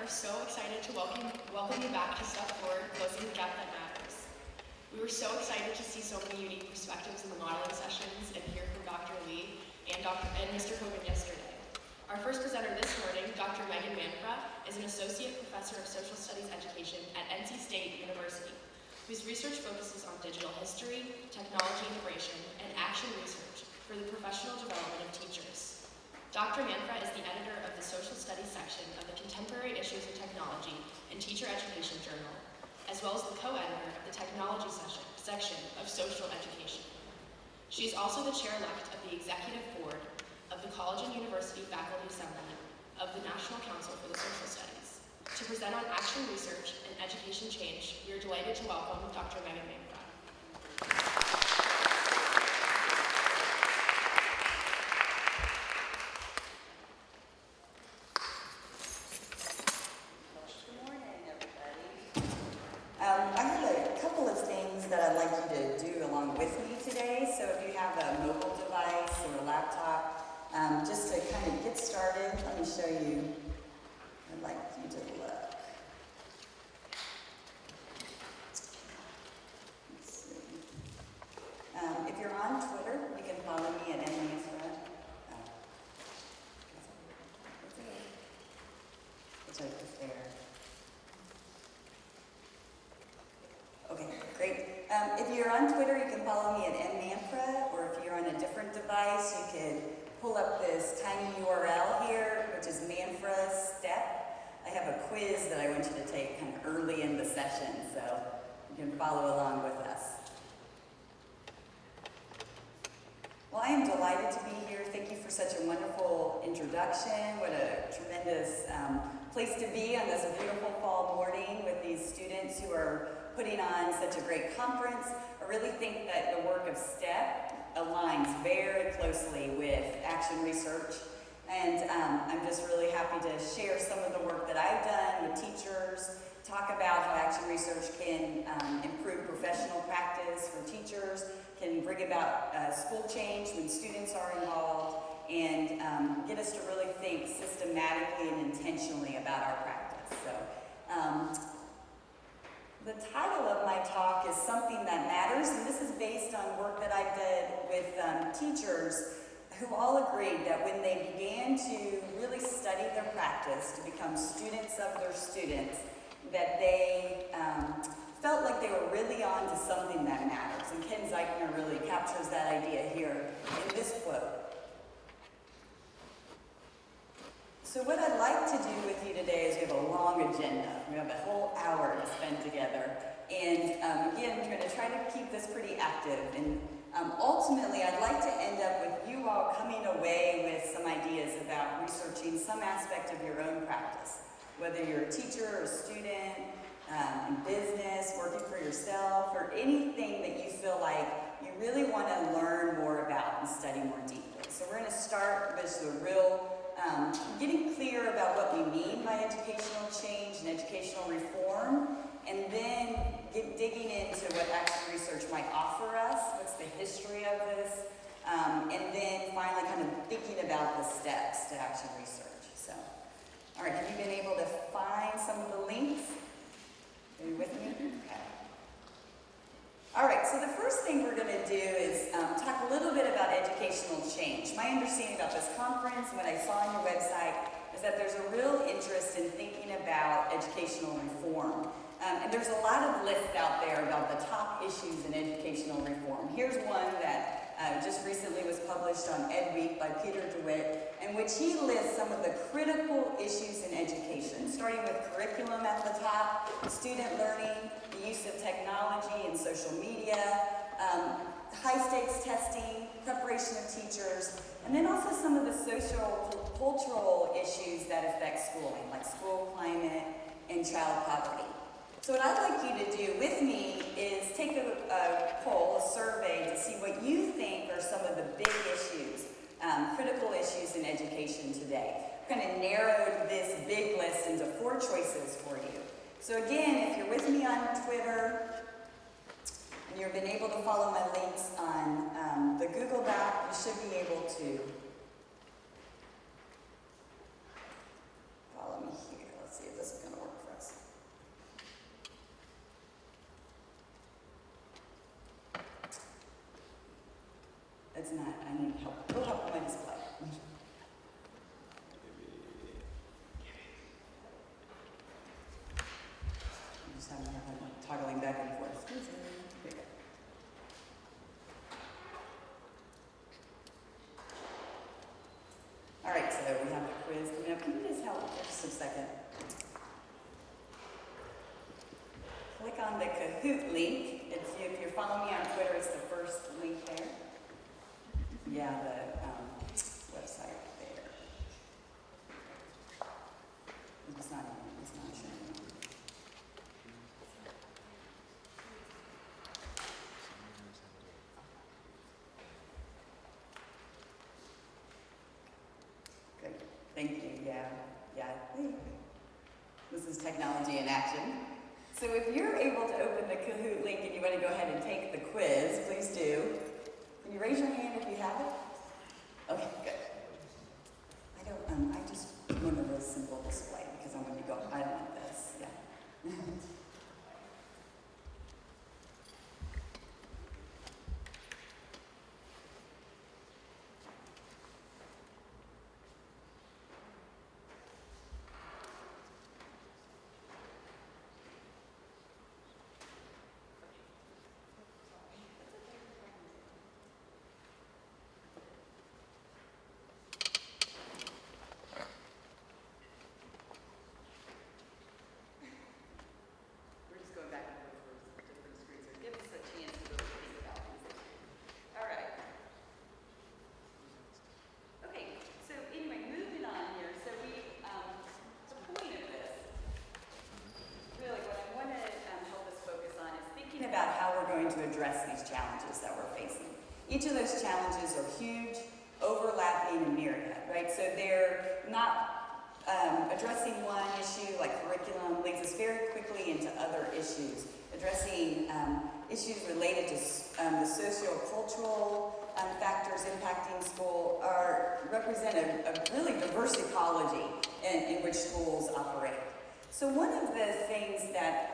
are so excited to welcome you back to Step Forward, Closing the Gap That Matters. We were so excited to see so many unique perspectives in the modeling sessions and hear from Dr. Lee and Mr. Hogan yesterday. Our first presenter this morning, Dr. Megan Manfra, is an Associate Professor of Social Studies Education at NC State University, whose research focuses on digital history, technology integration, and action research for the professional development of teachers. Dr. Manfra is the editor of the Social Studies section of the Contemporary Issues of Technology and Teacher Education Journal, as well as the co-editor of the Technology section of Social Education. She is also the chair-elect of the Executive Board of the College and University Faculty Assembly of the National Council for the Social Studies. To present on action research and education change, we are delighted to welcome Dr. Megan Manfra. I have a couple of things that I'd like you to do along with me today. So if you have a mobile device or a laptop, just to kind of get started, let me show you. I'd like you to look. Let's see. If you're on Twitter, you can follow me at NMansra. It's right there. Okay, great. If you're on Twitter, you can follow me at nmanfra, or if you're on a different device, you can pull up this tiny URL here, which is Manfra Step. I have a quiz that I want you to take kind of early in the session, so you can follow along with us. Well, I am delighted to be here. Thank you for such a wonderful introduction. What a tremendous place to be on this beautiful fall morning with these students who are putting on such a great conference. I really think that the work of STEP aligns very closely with action research. And I'm just really happy to share some of the work that I've done with teachers, talk about how action research can improve professional practice for teachers, can bring about school change when students are involved, and get us to really think systematically and intentionally about our practice. So, the title of my talk is Something That Matters, and this is based on work that I did with teachers who all agreed that when they began to really study their practice to become students of their students, that they felt like they were really on to something that matters. And Ken Zeichner really captures that idea here in this quote. So what I'd like to do with you today is we have a long agenda. We have a whole hour to spend together. And again, we're going to try to keep this pretty active. And ultimately, I'd like to end up with you all coming away with some ideas about researching some aspect of your own practice. Whether you're a teacher or a student, in business, working for yourself, or anything that you feel like you really want to learn more about and study more deeply. So we're going to start with the real getting clear about what we mean by educational change and educational reform, and then digging into what action research might offer us, what's the history of this, and then finally kind of thinking about the steps to action research. So, all right, have you been able to find some of the links? Are you with me? Okay. All right, so the first thing we're going to do is talk a little bit about educational change. My understanding about this conference and what I saw on your website is that there's a real interest in thinking about educational reform. And there's a lot of lists out there about the top issues in educational reform. Here's one that just recently was published on Ed Week by Peter DeWitt, in which he lists some of the critical issues in education, starting with curriculum at the top, student learning, the use of technology and social media, high-stakes testing, preparation of teachers, and then also some of the social, cultural issues that affect schooling, like school climate and child poverty. So what I'd like you to do with me is take a poll, a survey, to see what you think are some of the big issues, critical issues in education today. I've kind of narrowed this big list into 4 choices for you. So again, if you're with me on Twitter, and you've been able to follow my links on the Google Doc, you should be able to follow me here. Let's see if this it's not, I need help. A little help with my display. I'm just having a hard time toggling back and forth. Here we go. All right, so we have the quiz coming up. Can you just help for just a second? Click on the Kahoot link. If you're following me on Twitter, it's the first link there. Yeah, the website there. It's not showing. Good. Thank you. Yeah. This is technology in action. So if you're able to open the Kahoot link and you want to go ahead and take the quiz, please do. Can you raise your hand if you have it? Okay, good. I just want a real simple display because I'm going to go, I don't want this, yeah. We're just going back and forth for different screens, so give us a chance to really think about these. All right. Okay, so anyway, moving on here. So the point of this, really what I want to help us focus on is thinking about how we're going to address these challenges that we're facing. Each of those challenges are huge, overlapping, and myriad, right? So they're not addressing one issue like curriculum leads us very quickly into other issues. Addressing issues related to the socio-cultural factors impacting school represent a really diverse ecology in which schools operate. So one of the things that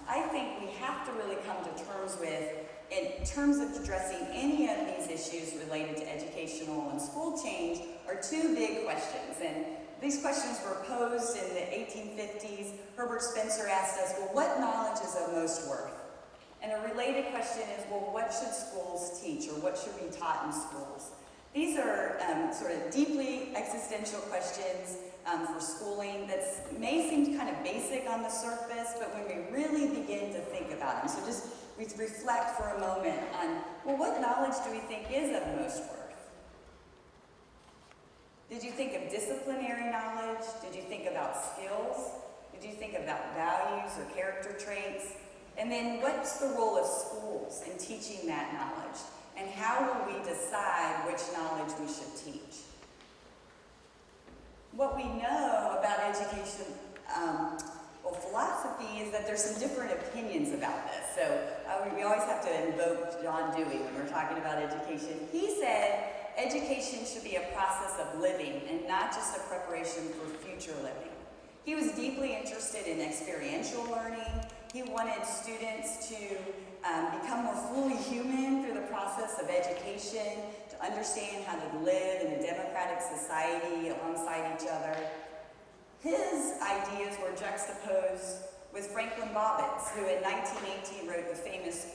I think we have to really come to terms with in terms of addressing any of these issues related to educational and school change are two big questions. And these questions were posed in the 1850s. Herbert Spencer asked us, well, what knowledge is of most worth? And a related question is, well, what should schools teach or what should be taught in schools? These are sort of deeply existential questions for schooling that may seem kind of basic on the surface, but when we really begin to think about them, so just we reflect for a moment on, well, what knowledge do we think is of most worth? Did you think of disciplinary knowledge? Did you think about skills? Did you think about values or character traits? And then what's the role of schools in teaching that knowledge? And how will we decide which knowledge we should teach? What we know about education, philosophy is that there's some different opinions about this. So we always have to invoke John Dewey when we're talking about education. He said education should be a process of living and not just a preparation for future living. He was deeply interested in experiential learning. He wanted students to become more fully human through the process of education, to understand how to live in a democratic society alongside each other. His ideas were juxtaposed with Franklin Bobbitt's, who in 1918 wrote the famous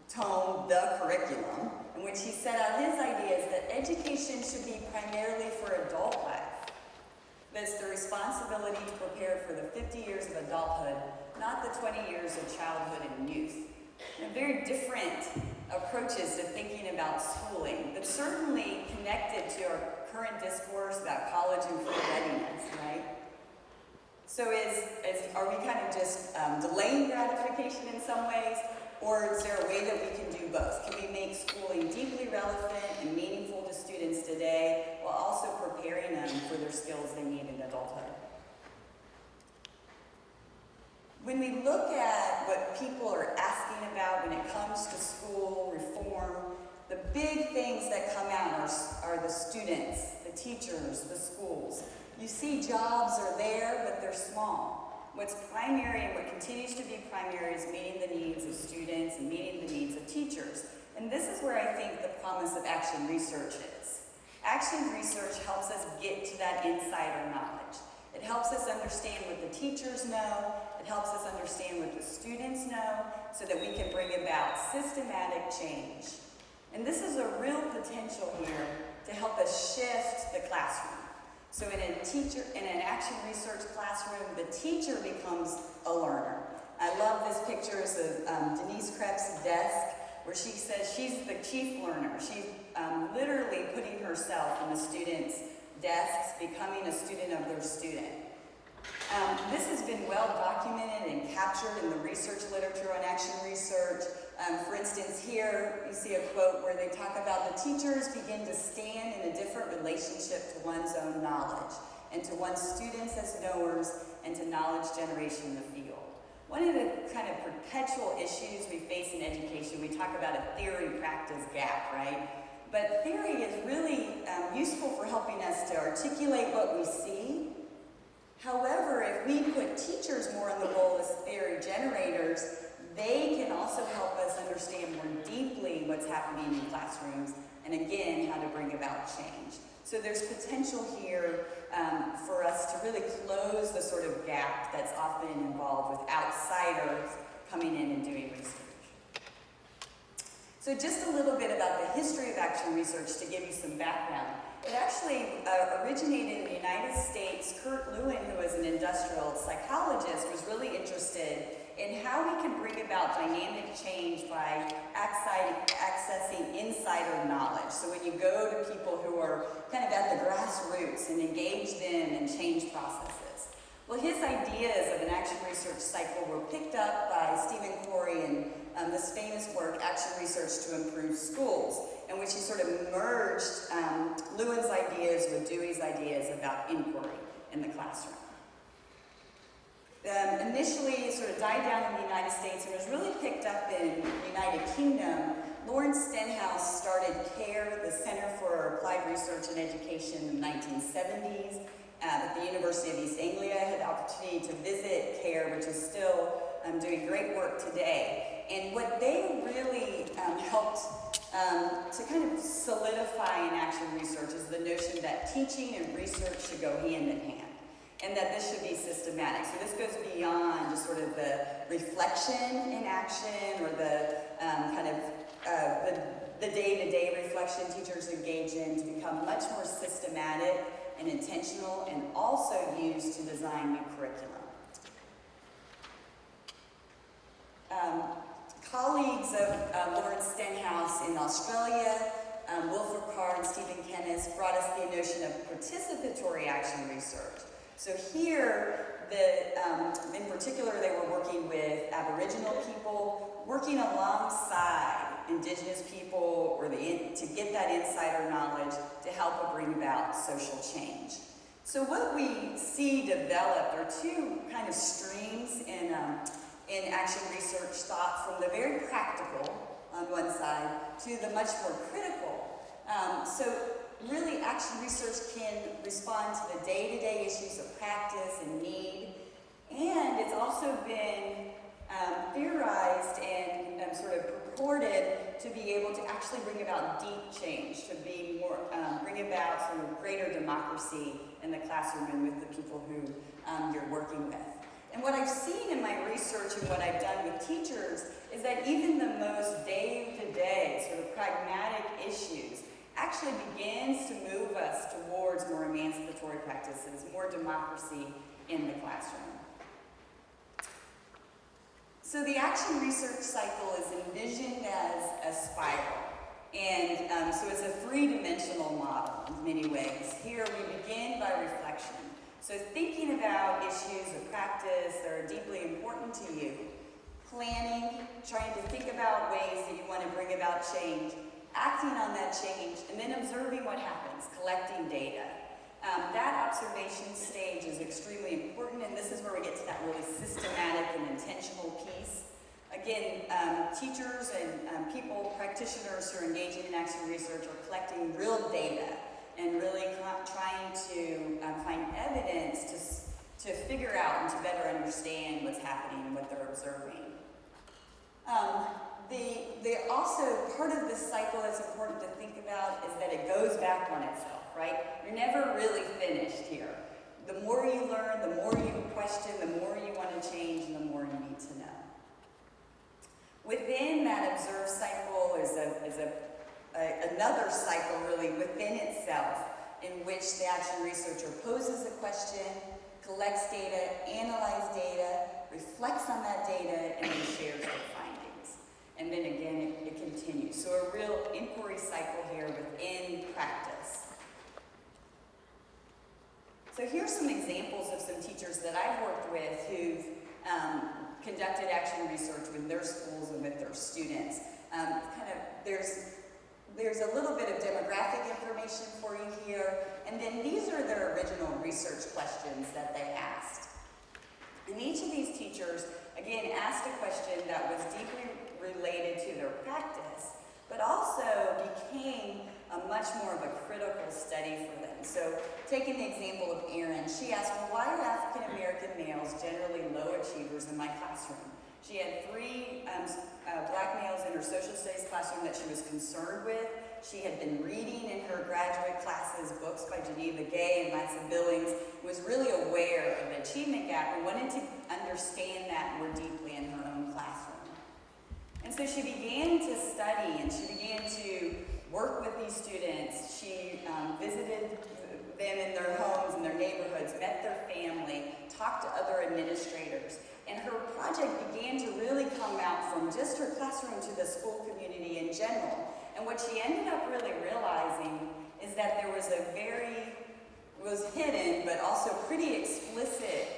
tome, The Curriculum, in which he set out his ideas that education should be primarily for adult life. That it's the responsibility to prepare for the 50 years of adulthood, not the 20 years of childhood and youth. And very different approaches to thinking about schooling, but certainly connected to our current discourse about college and career readiness, right? So are we kind of just delaying gratification in some ways, or is there a way that we can do both? Can we make schooling deeply relevant and meaningful to students today, while also preparing them for their skills they need in adulthood? When we look at what people are asking about when it comes to school reform, the big things that come out are the students, the teachers, the schools. You see jobs are there, but they're small. What's primary and what continues to be primary is meeting the needs of students and meeting the needs of teachers. And this is where I think the promise of action research is. Action research helps us get to that insider knowledge. It helps us understand what the teachers know. It helps us understand what the students know so that we can bring about systematic change. And this is a real potential here to help us shift the classroom. So in an action research classroom, the teacher becomes a learner. I love this picture of Denise Krebs' desk, where she says she's the chief learner. She's literally putting herself in the students' desks, becoming a student of their student. This has been well documented and captured in the research literature on action research. For instance, here you see a quote where they talk about the teachers begin to stand in a different relationship to one's own knowledge, and to one's students as knowers, and to knowledge generation in the field. One of the kind of perpetual issues we face in education, we talk about a theory-practice gap, right? But theory is really useful for helping us to articulate what we see. However, if we put teachers more in the role as theory generators, they can also help us understand more deeply what's happening in classrooms, and again, how to bring about change. So there's potential here for us to really close the sort of gap that's often involved with outsiders coming in and doing research. So just a little bit about the history of action research to give you some background. It actually originated in the United States. Kurt Lewin, who was an industrial psychologist, was really interested in how we can bring about dynamic change by accessing insider knowledge. So when you go to people who are kind of at the grassroots and engage them in change processes. Well, his ideas of an action research cycle were picked up by Stephen Corey and this famous work, Action Research to Improve Schools, in which he sort of merged Lewin's ideas with Dewey's ideas about inquiry in the classroom. Initially, it sort of died down in the United States and was really picked up in the United Kingdom. Lawrence Stenhouse started CARE, the Center for Applied Research and Education, in the 1970s. At the University of East Anglia, I had the opportunity to visit CARE, which is still doing great work today. And what they really helped to kind of solidify in action research is the notion that teaching and research should go hand in hand, and that this should be systematic. So this goes beyond just sort of the reflection in action, or the kind of the day-to-day reflection teachers engage in, to become much more systematic and intentional, and also used to design new curriculum. Colleagues of Lawrence Stenhouse in Australia, Wilfred Carr and Stephen Kennis, brought us the notion of participatory action research. So here, in particular, they were working with Aboriginal people, working alongside Indigenous people, or to get that insider knowledge to help bring about social change. So what we see developed are two kind of streams in action research thought, from the very practical on one side to the much more critical. So really, action research can respond to the day-to-day issues of practice and need, and it's also been theorized and sort of purported to be able to actually bring about deep change, to be more, bring about sort of greater democracy in the classroom and with the people who you're working with. And what I've seen in my research and what I've done with teachers is that even the most day-to-day sort of pragmatic issues actually begins to move us towards more emancipatory practices, more democracy in the classroom. So the action research cycle is envisioned as a spiral. And so it's a three-dimensional model in many ways. Here we begin by reflection. So thinking about issues of practice that are deeply important to you, planning, trying to think about ways that you want to bring about change, acting on that change, and then observing what happens, collecting data. That observation stage is extremely important, and this is where we get to that really systematic and intentional piece. Again, teachers and people, practitioners who are engaging in action research are collecting real data and really trying to find evidence to figure out and to better understand what's happening and what they're observing. Also, part of this cycle that's important to think about is that it goes back on itself, right? You're never really finished here. The more you learn, the more you question, the more you want to change, and the more you need to know. Within that observed cycle is another cycle really within itself, in which the action researcher poses a question, collects data, analyzes data, reflects on that data, and then shares their findings. And then again, it continues. So a real inquiry cycle here within practice. So here's some examples of some teachers that I've worked with who've conducted action research with their schools and with their students. There's a little bit of demographic information for you here, and then these are their original research questions that they asked. And each of these teachers, again, asked a question that was deeply related to their practice, but also became a much more of a critical study for them. So taking the example of Erin, she asked, well, why are African American males generally low achievers in my classroom? She had 3 black males in her social studies classroom that she was concerned with. She had been reading in her graduate classes books by Geneva Gay and Langston Billings, was really aware of the achievement gap and wanted to understand that more deeply in her own classroom. And so she began to study and she began to work with these students. She visited them in their homes, in their neighborhoods, met their family, talked to other administrators. And her project began to really come out from just her classroom to the school community in general. And what she ended up really realizing is that there was was hidden, but also pretty explicit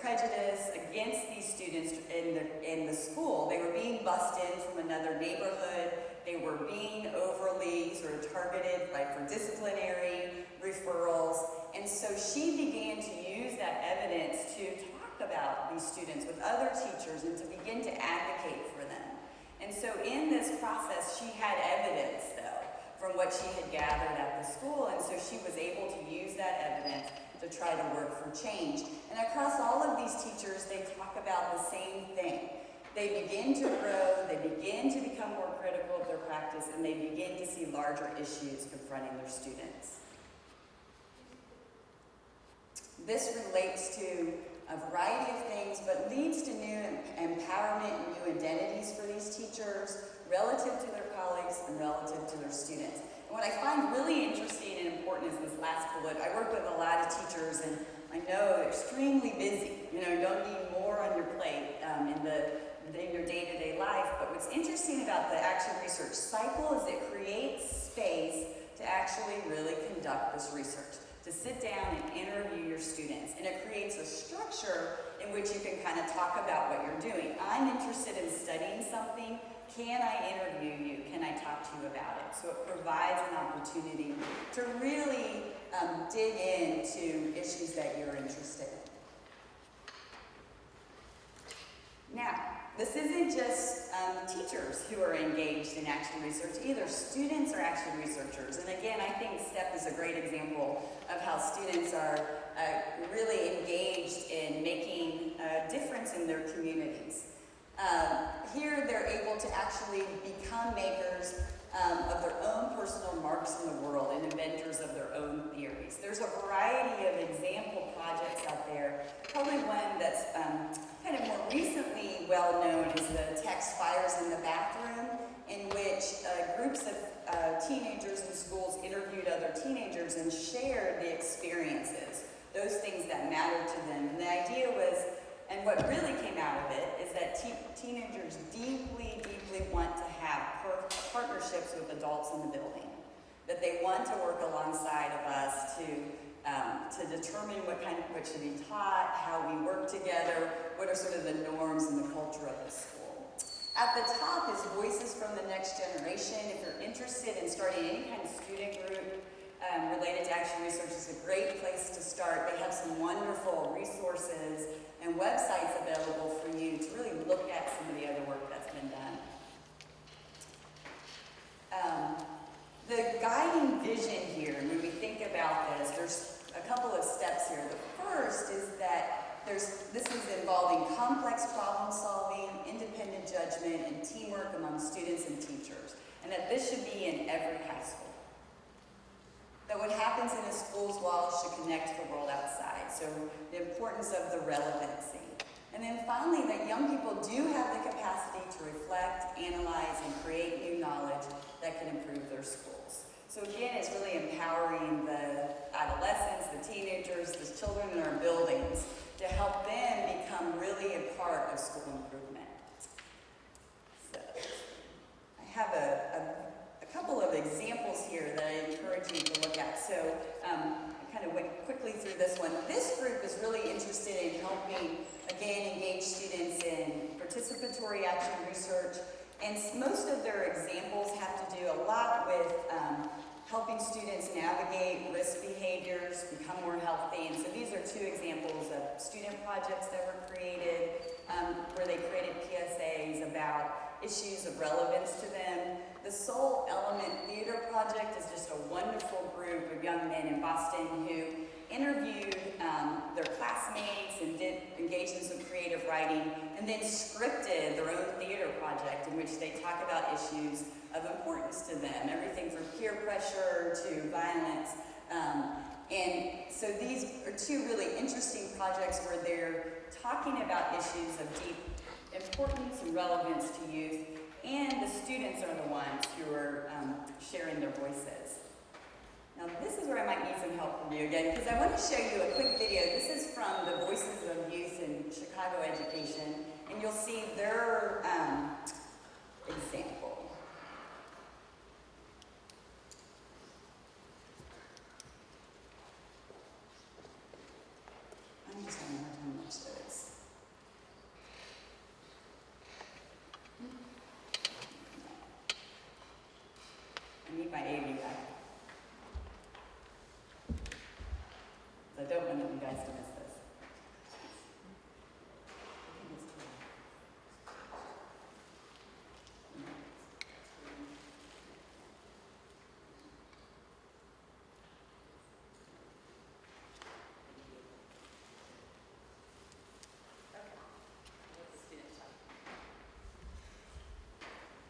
prejudice against these students in the school. They were being bussed in from another neighborhood. They were being overly sort of targeted for disciplinary referrals. And so she began to use that evidence to talk about these students with other teachers and to begin to advocate for them. And so in this process, she had evidence, though, from what she had gathered at the school, and so she was able to use that evidence to try to work for change. And across all of these teachers, they talk about the same thing. They begin to grow, they begin to become more critical of their practice, and they begin to see larger issues confronting their students. This relates to a variety of things, but leads to new empowerment and new identities for these teachers relative to their colleagues and relative to their students. And what I find really interesting and important is this last bullet. I work with a lot of teachers, and I know they're extremely busy. You don't need more on your plate in your day-to-day life. But what's interesting about the action research cycle is it creates space to actually really conduct this research, to sit down and interview your students. And it creates a structure in which you can kind of talk about what you're doing. I'm interested in studying something. Can I interview you? Can I talk to you about it? So it provides an opportunity to really dig into issues that you're interested in. Now, this isn't just teachers who are engaged in action research, either students are action researchers. And again, I think STEP is a great example of how students are really engaged in making a difference in their communities. Here they're able to actually become makers of their own personal marks in the world and inventors of their own theories. There's a variety of example projects out there. Probably one that's kind of more recently well known is the Text Fires in the Bathroom, in which groups of teenagers in schools interviewed other teenagers and shared the experiences, those things that mattered to them. And the idea was, and what really came out of it, is that teenagers deeply, deeply want to have partnerships with adults in the building. That they want to work alongside of us to determine what should be taught, how we work together, what are sort of the norms and the culture of the school. At the top is Voices from the Next Generation. If you're interested in starting any kind of student group related to action research, it's a great place to start. They have some wonderful resources and websites available for you to really look at some of the other work that's been done. The guiding vision here, when we think about this, there's a couple of steps here. The first is that this is involving complex problem solving, independent judgment, and teamwork among students and that this should be in every high school. That what happens in the school's walls should connect to the world outside, so the importance of the relevancy. And then finally, that young people do have the capacity to reflect, analyze, and create new knowledge that can improve their schools. So again, it's really empowering the adolescents, the teenagers, the children in our buildings to help them become really a part of school improvement. So I have a couple of examples here that I encourage you to look at. So I kind of went quickly through this one. This group is really interested in helping, again, engage students in participatory action research. And most of their examples have to do a lot with helping students navigate risk behaviors, become more healthy. And so these are two examples of student projects that were created, where they created PSAs about issues of relevance to them. The Soul Element Theater Project is just a wonderful group of young men in Boston who interviewed their classmates and did engage in some creative writing, and then scripted their own theater project in which they talk about issues of importance to them, everything from peer pressure to violence. And so these are two really interesting projects where they're talking about issues of deep importance and relevance to youth, and the students are the ones who are sharing their voices. Now this is where I might need some help from you again, because I want to show you a quick video. This is from the Voices of Youth in Chicago Education, and you'll see their example. I'm just having a hard time watching this. I need my AV back. I don't want you guys to miss this.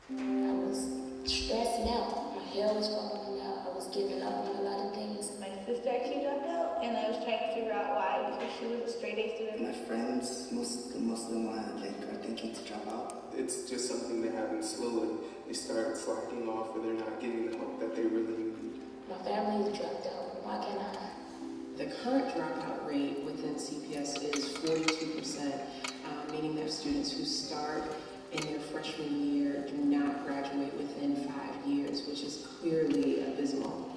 I was stressing out. My hair was falling out. I was giving up on a lot of things. My sister actually dropped out, and I was trying to figure out why, because she was a straight A student. My friends, most of them are thinking to drop out. It's just something that happens slowly. They start slacking off, or they're not getting the help that they really need. My family has dropped out. Why can't I? The current dropout rate within CPS is 42%, meaning that students who start in their freshman year do not graduate within 5 years, which is clearly abysmal.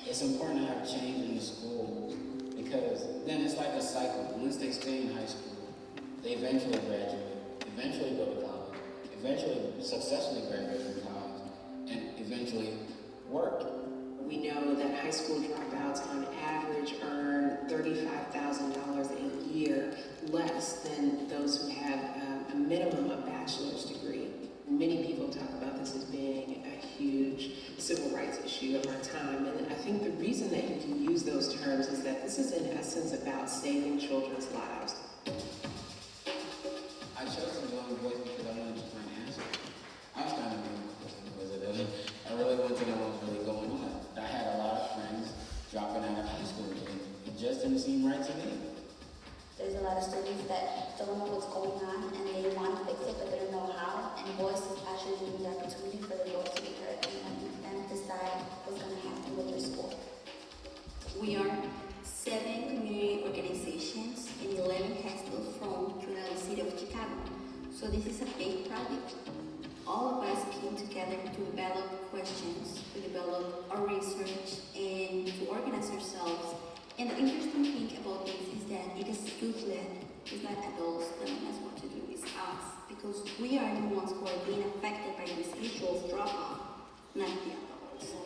It's important to have change in the school because then it's like a cycle. Once they stay in high school, they eventually graduate, eventually go to college, eventually successfully graduate from college, and eventually work. We know that high school dropouts on average earn $35,000 a year less than those who have a minimum of bachelor's degree. Many people talk about this as being a huge civil rights issue of our time, and I think the reason that you can use those terms is that this is in essence about saving children's lives. I chose to go in voice because I wanted to find answers. I was kind of doing because I really wanted to know what was really going on. I had a lot of friends dropping out of high school, and it just didn't seem right to me. There's a lot of students that don't know what's going on and they want to fix it, but they don't know how. And voice is actually giving the opportunity for the voice to be heard and letting them decide what's going to happen with their school. We are 7 community organizations and 11 high schools from the city of Chicago. So this is a big project. All of us came together to develop questions, to develop our research, and to organize ourselves. And the interesting thing about this is that it is youth-led. It's not adults telling us what to do, it's us. Because we are the ones who are being affected by this issue of drop-off, not the adults.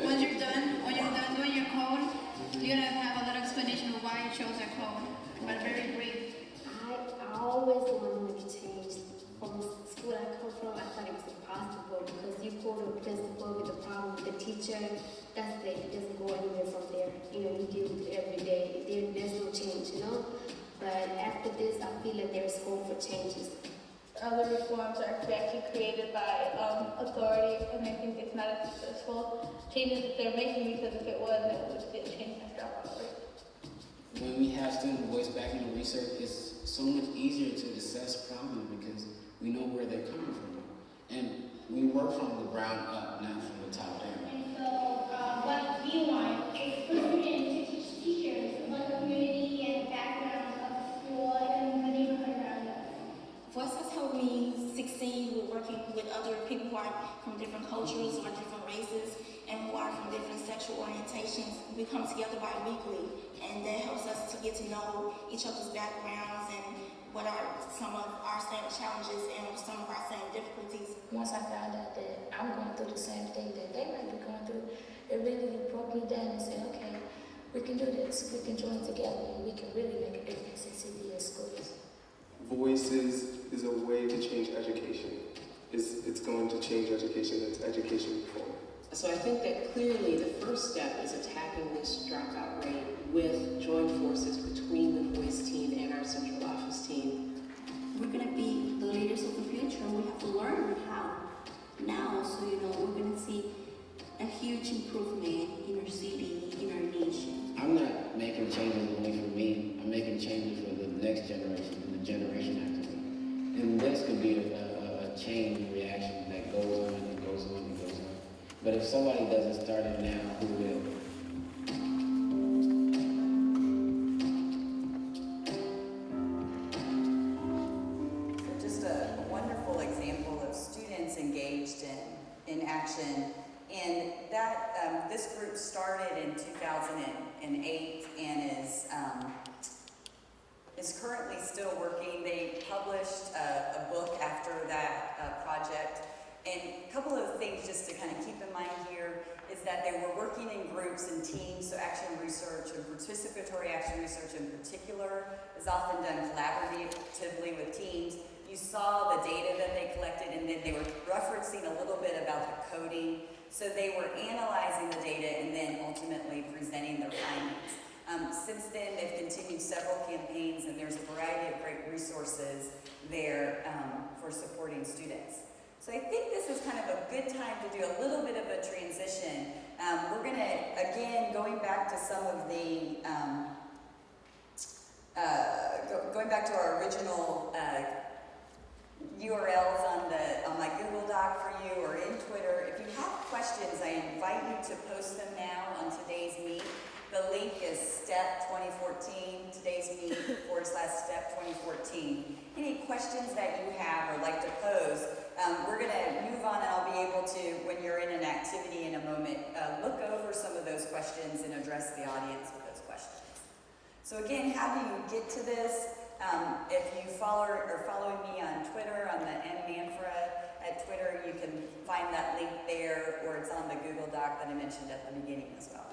Once you're done doing your code, you're gonna have a little explanation of why you chose that code, but very brief. I always wanted to make change. From the school I come from, I thought it was impossible because you go to a principal with a problem with the teacher, that's it. It doesn't go anywhere from there. You know, you deal with it every day. There's no change, you know? But after this, I feel like there's hope for changes. Other reforms are actually created by authority, and I think it's not as successful changes that they're making, because if it was, it would change that dropout rate. When we have student voice back in the research, it's so much easier to assess problems because we know where they're coming from. And we work from the ground up, not from the top down. And so what we want is for students to teach teachers about the community and background of the school and the neighborhood around us. Voice has helped me succeed with working with other people who are from different cultures or different races and who are from different sexual orientations. We come together bi-weekly, and that helps us to get to know each other's backgrounds and what are some of our same challenges and some of our same difficulties. Once I found out that I'm going through the same thing that they might be going through, it really broke me down and said, okay, we can do this, we can join together, and we can really make a difference in CBS schools. Voices is a way to change education. It's going to change education. It's education reform. So I think that clearly the first step is attacking this dropout rate with joint forces between the voice team and our central office team. We're gonna be the leaders of the future, and we have to learn how now. So we're gonna see a huge improvement in our city, in our nation. I'm not making changes only for me. I'm making changes for the next generation and the generation after me. And this could be a chain reaction that goes on and goes on and goes on. But if somebody doesn't start it now, who will? So just a wonderful example of students engaged in action. And that this group started in 2008 and is currently still working. They published a book after that project. And a couple of things just to kind of keep in mind here is that they were working in groups and teams, so action research and participatory action research in particular is often done collaboratively with teams. You saw the data that they collected, and then they were referencing a little bit about the coding. So they were analyzing the data and then ultimately presenting their findings. Since then, they've continued several campaigns, and there's a variety of great resources there for supporting students. So I think this is kind of a good time to do a little bit of a transition. We're going to, again, going back to some of the, going back to our original URLs on my Google Doc for you or in Twitter. If you have questions, I invite you to post them now on today's meet. The link is STEP 2014, today's meet /STEP 2014. Any questions that you have or like to pose, we're going to move on, and I'll be able to, when you're in an activity in a moment, look over some of those questions and address the audience with those questions. So again, how do you get to this? If you following me on Twitter, on the MManfra at Twitter, you can find that link there, or it's on the Google Doc that I mentioned at the beginning as well.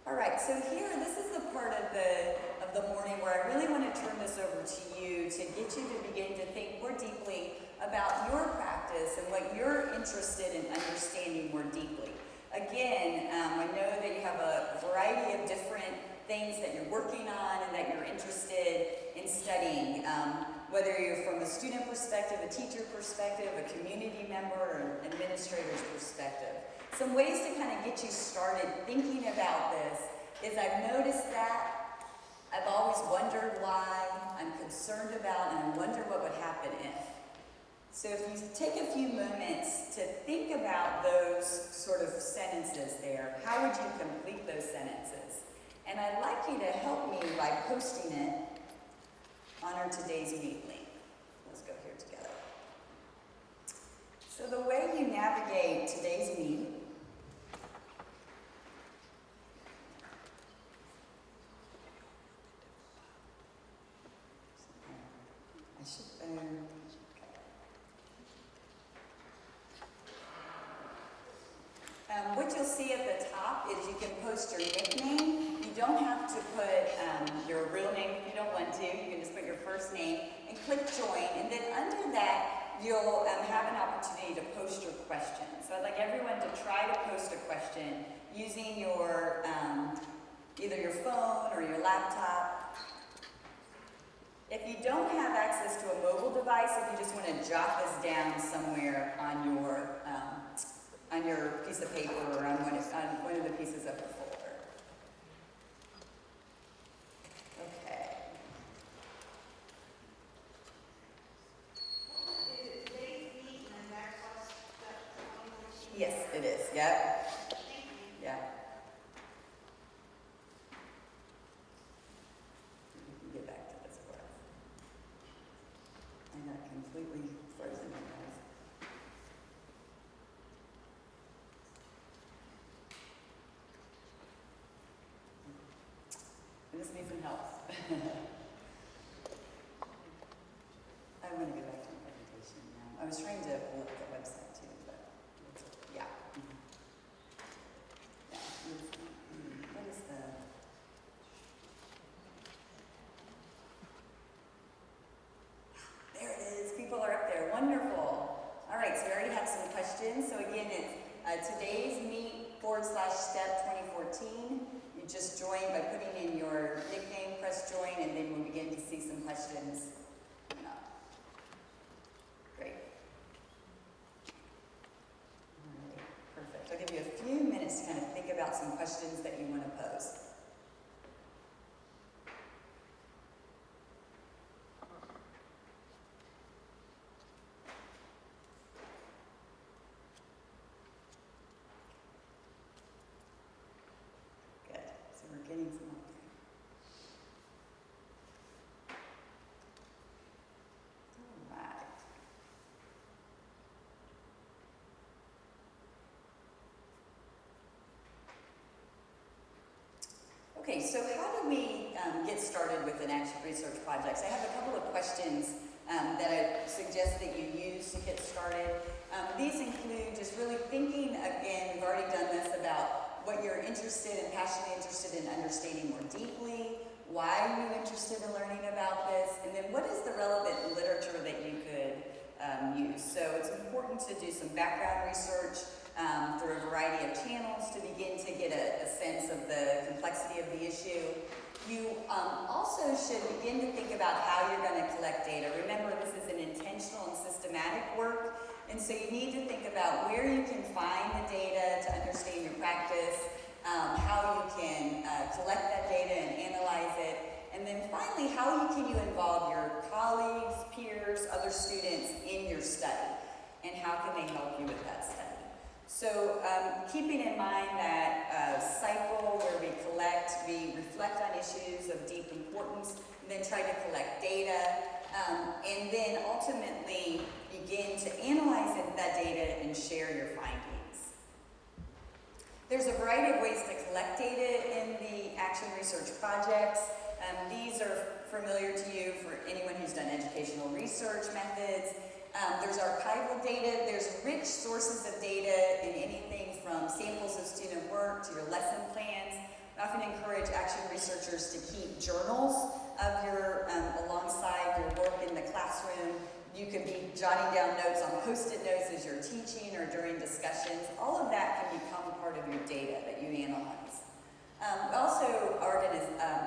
All right, so here, this is the part of the morning where I really want to turn this over to you to get you to begin to think more deeply about your practice and what you're interested in understanding more deeply. Again, I know that you have a variety of different things that you're working on and that you're interested in studying, whether you're from a student perspective, a teacher perspective, a community member, or an administrator's perspective. Some ways to kind of get you started thinking about this is I've noticed that, I've always wondered why, I'm concerned about, and I wonder what would happen if. So if you take a few moments to think about those sort of sentences there, how would you complete those sentences? And I'd like you to help me by posting it on our Today's Meet link. Let's go here together. So the way you navigate Today's Meet what you'll see at the top is you can post your nickname. You don't have to put your real name if you don't want to. You can just put your first name and click join. And then under that, you'll have an opportunity to post your question. So I'd like everyone to try to post a question using your either your phone or your laptop. If you don't have access to a mobile device, if you just want to jot this down somewhere on your your piece of paper or on one of the pieces of the folder. Okay. Yes, it is. Yep. Yeah. We can get back to this class. I got completely frozen, guys. I just need some help. I want to go back to my presentation now. I was trying to pull up the website too, but yeah. Yeah. What is the... There it is. People are up there. Wonderful. All right, so we already have some questions. So again, it's today's meet/step 2014. You just join by putting in your nickname, press join, and then we'll begin to see some questions. Great. All right, perfect. I'll give you a few minutes to kind of think about some questions that you want to pose. Good. So we're getting some up there. All right. Okay, so how do we get started with an action research project? So I have a couple of questions that I suggest that you use to get started. These include just really thinking, again, we've already done this, about what you're interested and passionately interested in understanding more deeply, why are you interested in learning about this, and then what is the relevant literature that you could use. So it's important to do some background research through a variety of channels to begin to get a sense of the complexity of the issue. You also should begin to think about how you're going to collect data. Remember, this is an intentional and systematic work, and so you need to think about where you can find the data to understand your practice, how you can collect that data and analyze it, and then finally, how can you involve your colleagues, peers, other students in your study, and how can they help you with that study. So keeping in mind that cycle where we collect, we reflect on issues of deep importance, and then try to collect data, and then ultimately begin to analyze that data and share your findings. There's a variety of ways to collect data in the Action Research projects. These are familiar to you for anyone who's done educational research methods. There's archival data, there's rich sources of data in anything from samples of student work to your lesson plans. I often encourage action researchers to keep journals of your, alongside your work in the classroom. You could be jotting down notes on Post-it notes as you're teaching or during discussions. All of that can become part of your data that you analyze. Also,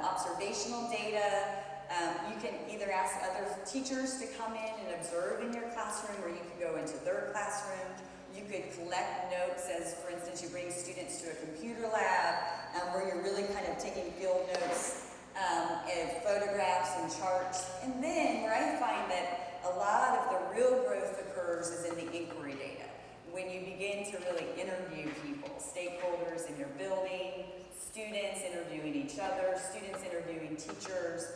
observational data. You can either ask other teachers to come in and observe in your classroom, or you can go into their classroom. You could collect notes as, for instance, you bring students to a computer lab where you're really kind of taking field notes and photographs and charts. And then where I find that a lot of the real growth occurs is in the inquiry data. When you begin to really interview people, stakeholders in your building, students interviewing each other, students interviewing teachers,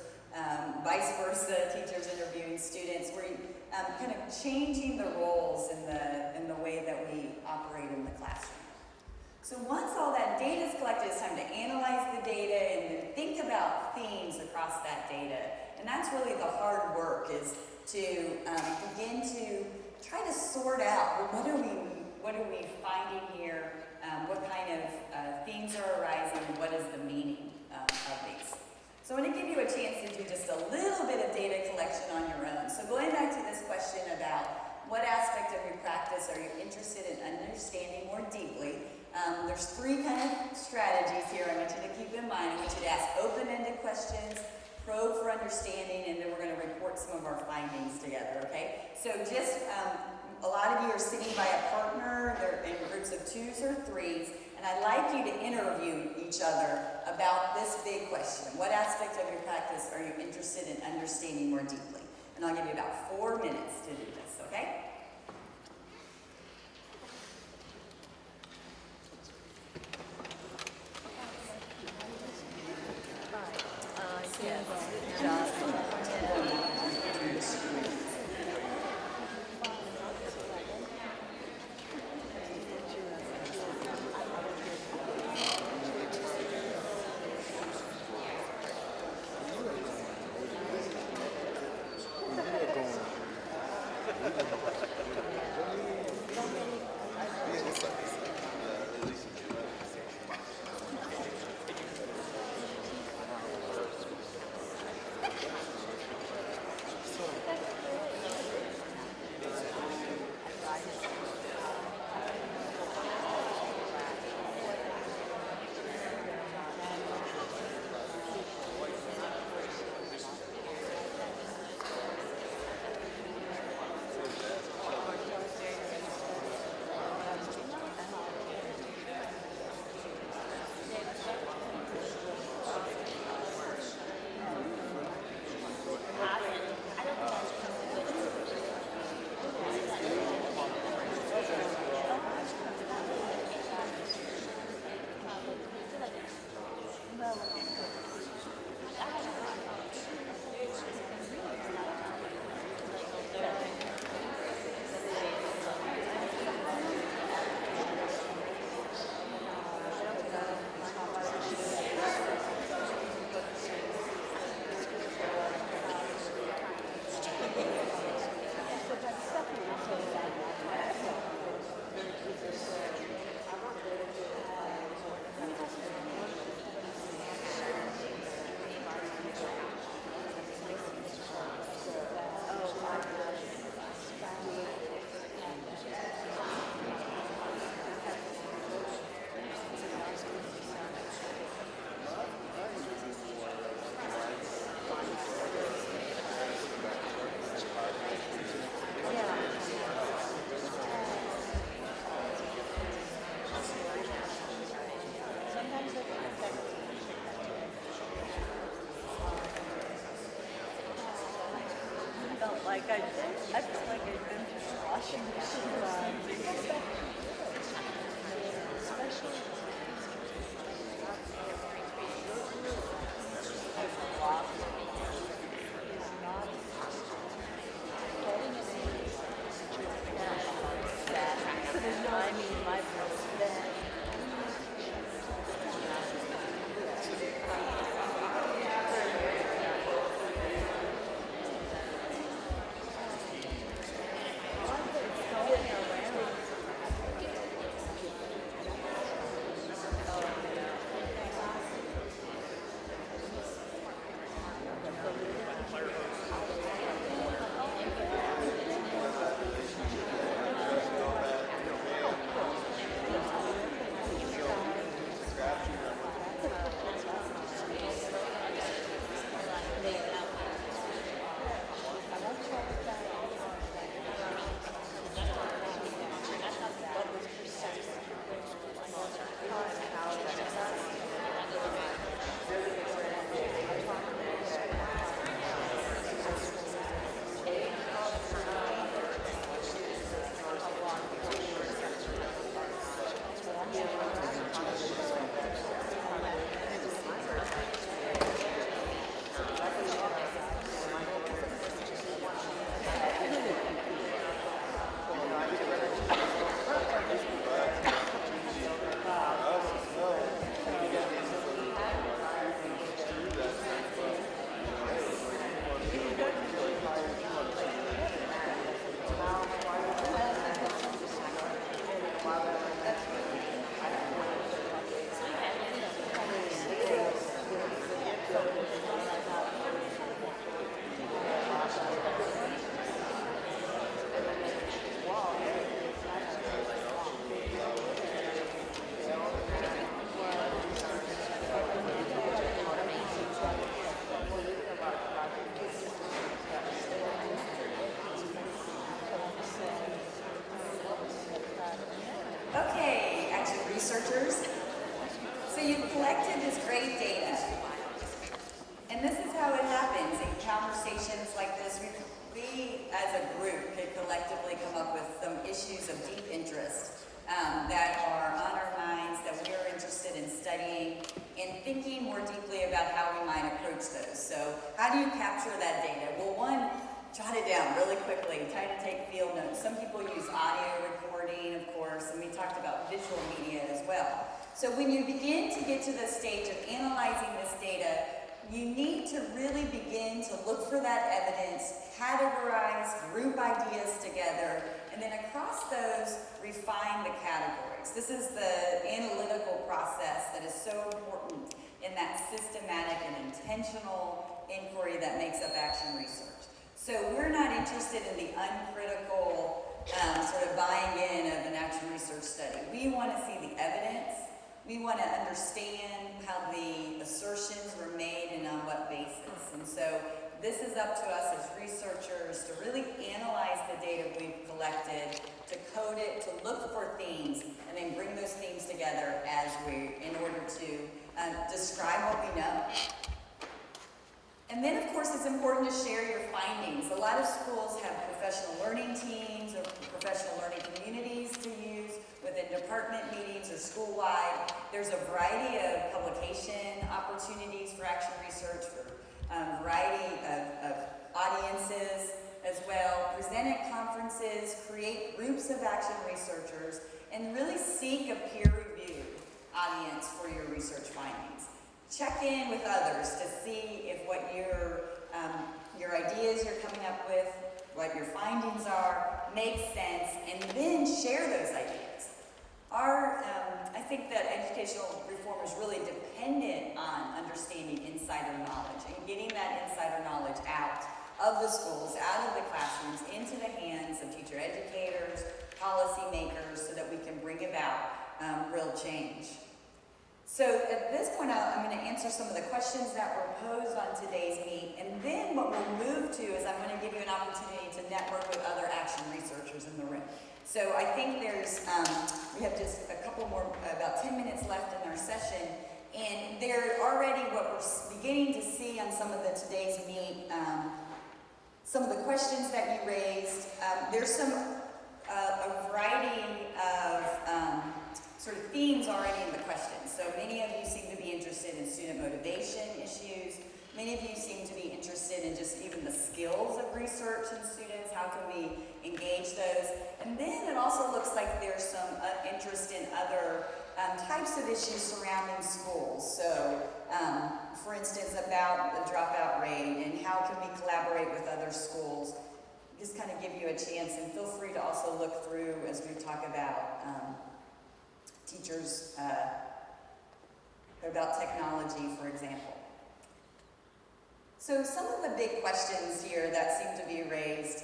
vice versa, teachers interviewing students, where you kind of changing the roles in the way that we operate in the classroom. So once all that data is collected, it's time to analyze the data and then think about themes across that data. And that's really the hard work, is to begin to try to sort out, what are we finding here, what kind of themes are arising, and what is the meaning of these. So I want to give you a chance to do just a little bit of data collection on your own. So going back to this question about what aspect of your practice are you interested in understanding more deeply, there's three kind of strategies here I want you to keep in mind. I want you to ask open-ended questions, probe for understanding, and then we're going to report some of our findings together, okay? So just, a lot of you are sitting by a partner corner, they're in groups of 2s or 3s, and I'd like you to interview each other about this big question. What aspect of your practice are you interested in understanding more deeply? And I'll give you about 4 minutes to do this, okay? I feel like I've been to the washing machine. Especially I mean, my you've collected this great data. And this is how it happens in conversations like this. We as a group could collectively come up with some issues of deep interest that are on our minds, that we are interested in studying and thinking more deeply about how we might approach those. So how do you capture that data? Well, one, jot it down really quickly. Try to take field notes. Some people use audio recording, of course, and we talked about visual media as well. So when you begin to get to the stage of analyzing this data, you need to really begin to look for that evidence, categorize, group ideas together, and then across those, refine the categories. This is the analytical process that is so important in that systematic and intentional inquiry that makes up action research. So we're not interested in the uncritical sort of buying in of an action research study. We want to see the evidence. We want to understand how the assertions were made and on what basis. And so this is up to us as researchers to really analyze the data we've collected, to code it, to look for themes, and then bring those themes together in order to describe what we know. And then, of course, it's important to share your findings. A lot of schools have professional learning teams or professional learning communities to use within department meetings or school-wide. There's a variety of publication opportunities for action research, for a variety of audiences as well. Present at conferences, create groups of action researchers, and really seek a peer-reviewed audience for your research findings. Check in with others to see if what your ideas you're coming up with, what your findings are, makes sense, and then share those ideas. I think that educational reform is really dependent on understanding insider knowledge and getting that insider knowledge out of the schools, out of the classrooms, into the hands of teacher educators, policymakers, so that we can bring about real change. So at this point, I'm going to answer some of the questions that were posed on today's meet, and then what we'll move to is I'm going to give you an opportunity to network with other action researchers in the room. So I think we have just a couple more, about 10 minutes left in our session, and they're already what we're beginning to see on some of today's meet, some of the questions that you raised. There's a variety of sort of themes already in the questions. So many of you seem to be interested in student motivation issues. Many of you seem to be interested in just even the skills of research in students. How can we engage those? And then it also looks like there's some interest in other types of issues surrounding schools. So, for instance, about the dropout rate and how can we collaborate with other schools. Just kind of give you a chance, and feel free to also look through as we talk about teachers, about technology, for example. So some of the big questions here that seem to be raised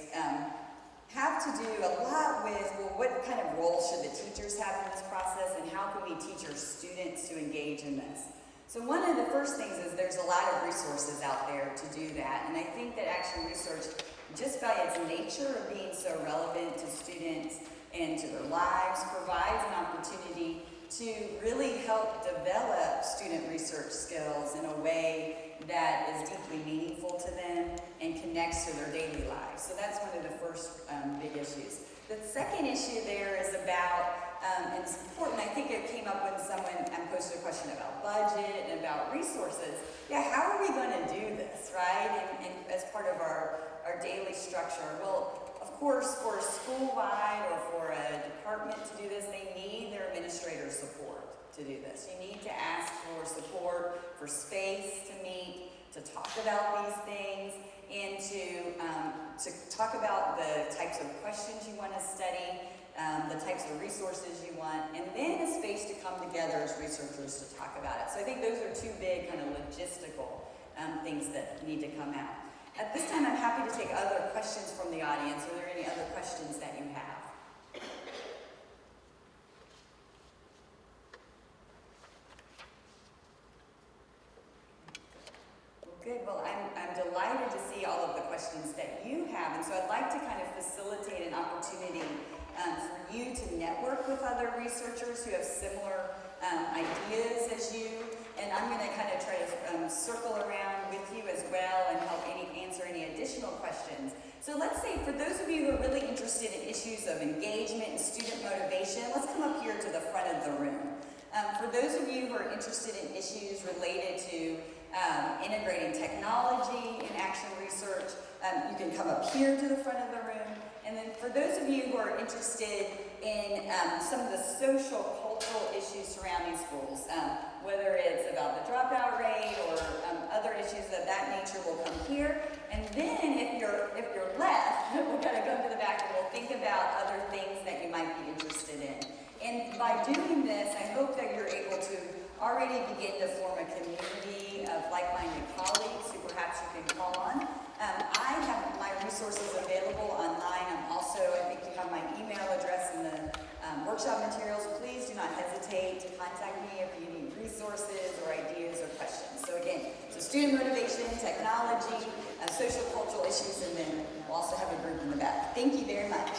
have to do a lot with, well, what kind of role should the teachers have in this process, and how can we teach our students to engage in this? So one of the first things is there's a lot of resources out there to do that, and I think that action research, just by its nature of being so relevant to students and to their lives, provides an opportunity to really help develop student research skills in a way that is deeply meaningful to them and connects to their daily lives. So that's one of the first big issues. The second issue there is about, and it's important, I think it came up when someone posted a question about budget and about resources. Yeah, how are we going to do this, right? And as part of our daily structure. Well, of course, for a school-wide or for a department to do this, they need their administrator support to do this. You need to ask for support, for space to meet, to talk about these things, and to talk about the types of questions you want to study, the types of resources you want, and then a space to come together as researchers to talk about it. So I think those are two big kind of logistical things that need to come out. At this time, I'm happy to take other questions from the audience. Are there any other questions that you have? Well, good. Well, I'm delighted to see all of the questions that you have, and so I'd like to kind of facilitate an opportunity for you to network with other researchers who have similar ideas as you. And I'm going to kind of try to circle around with you as well and help answer any additional questions. So let's say for those of you who are really interested in issues of engagement and student motivation, let's come up here to the front of the room. For those of you who are interested in issues related to integrating technology in action research, you can come up here to the front of the room. And then for those of you who are interested in some of the social, cultural issues surrounding schools, whether it's about the dropout rate or other issues of that nature, will come here. And then if you're left, we're going to go to the back and we'll think about other things that you might be interested in. And by doing this, I hope that you're able to already begin to form a community of like-minded colleagues who perhaps you can call on. I have my resources available online. I think you have my email address in the workshop materials. Please do not hesitate to contact me if you need resources or ideas or questions. So again, student motivation, technology, social cultural issues, and then we'll also have a group in the back. Thank you very much.